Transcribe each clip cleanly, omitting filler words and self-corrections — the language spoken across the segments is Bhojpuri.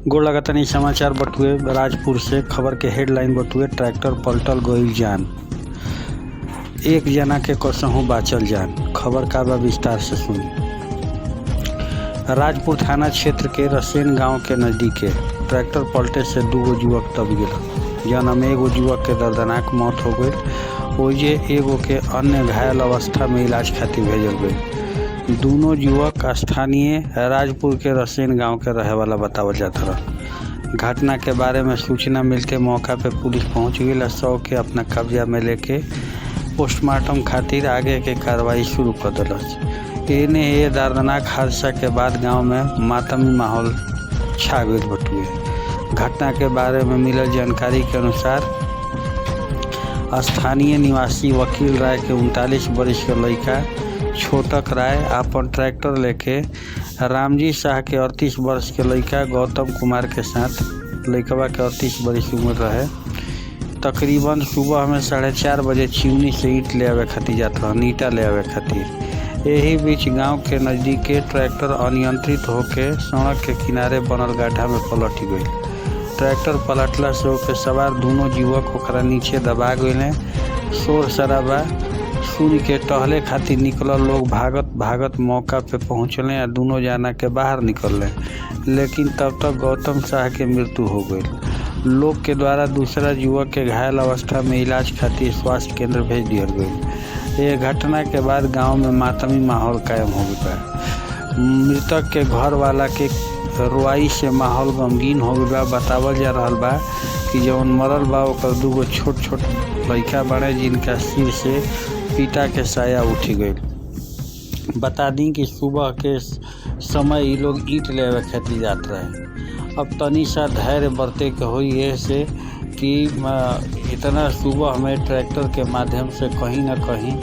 गोड़ लगातानी समाचार बटुए राजपुर से। खबर के हेडलाइन बटुए ट्रैक्टर पलटल गईल जान, एक जना के कसहू बाचल जान। खबर का बा विस्तार से सुनी। राजपुर थाना क्षेत्र के रसेन गांव के नजदीक ट्रैक्टर पलटे से 2 युवक दब गए, जना में एगो युवक के दर्दनाक मौत हो गई। ओजे एगो के अन्य घायल अवस्था में इलाज खातिर भेजल गई। दोनों युवक स्थानीय राजपुर के रसेन गांव के रहे वाला बतावल जाता रहा। घटना के बारे में सूचना मिलते मौका पे पुलिस पहुंच गई। शव के अपना कब्जा में लेके पोस्टमार्टम खातिर आगे के कार्रवाई शुरू कर दिलस। ये दर्दनाक हादसा के बाद गांव में मातमी माहौल छा गई बटुए। घटना के बारे में मिलल जानकारी के अनुसार स्थानीय निवासी वकील राय के 39 वर्ष के लड़का छोटक राय अपन ट्रैक्टर लेके रामजी शाह के 38 वर्ष के लड़का गौतम कुमार के साथ, लड़कवा के 38 वर्ष उम्र रहे, तकरीबन सुबह में 4:30 बजे चिमनी से ईंट ले आवे खातिर जात रहा, ईंटा ले आवे खातिर। यही बीच गांव के नजदीक के ट्रैक्टर अनियंत्रित होके सड़क के किनारे बनल गड्ढा में पलट गई। ट्रैक्टर पलटला से ओके सवार दोनों युवक ओकरा नीचे दबा गए। शोर शराबा सुन के टहले खातिर निकलल लोग भागत भागत मौका पे पहुँचले आ दोनों जना के बाहर निकलले, लेकिन तब तक गौतम शाह के मृत्यु हो गई। लोग के द्वारा दूसरा युवक के घायल अवस्था में इलाज खातिर स्वास्थ्य केंद्र भेज दिया गई। ये घटना के बाद गांव में मातमी माहौल कायम हो गया। मृतक के घर वाला के रुआई से माहौल गमगीन हो गया। बतावल जा रहा बा कि जौन मरल बा ओकर 2 छोट छोट लड़का बड़े, जिनका सिर से पीटा के साया उठ गई। बता दी कि सुबह के समय ये लोग ईंट लेवे खातिर जात रहे। अब तनी सा धैर्य बरते के हो ये से कि इतना सुबह हमें ट्रैक्टर के माध्यम से कहीं ना कहीं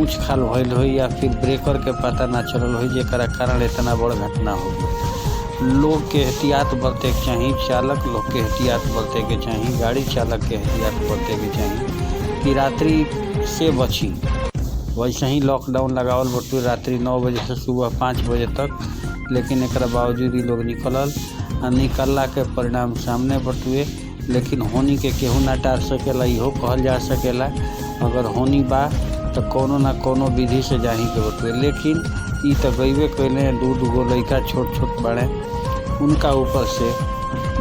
ऊंच खाल भइल हो या फिर ब्रेकर के पता ना चलल हो, जेकरा कारण इतना बड़ घटना हो गई। लोग के एहतियात बरते के चाहिए, चालक लोग के एहतियात बरते के चाहिए, गाड़ी चालक के एहतियात बरते के चाहिए कि रात्रि से बची। वैसे ही लॉकडाउन लगावल बटुए रात्रि 9 बजे से सुबह 5 बजे तक, लेकिन एक बावजूद ही लोग निकलल। निकलला के परिणाम सामने बटुए। लेकिन होनी के केहू ना टार सकेला, इहो कहल जा सकेला अगर होनी बा तो कोनो ना कोनो विधि से जाही के बटुए। लेकिन ई तो गईबे कैले 2 लड़का छोट छोट बड़े, उनका ऊपर से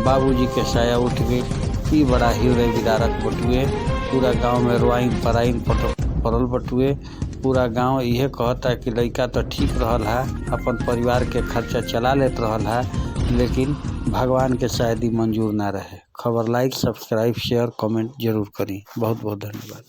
बाबूजी के साया उठ गई। ई बड़ा हृदय विदारक बटुए। पूरा गांव में रोआइन पराइन पड़ल बटुए। पूरा गांव यह कहता कि लड़का तो ठीक रहल है, अपन परिवार के खर्चा चला लेत रहल है, लेकिन भगवान के शायद ही मंजूर ना रहे। खबर लाइक, सब्सक्राइब, शेयर, कमेंट जरूर करी। बहुत बहुत धन्यवाद।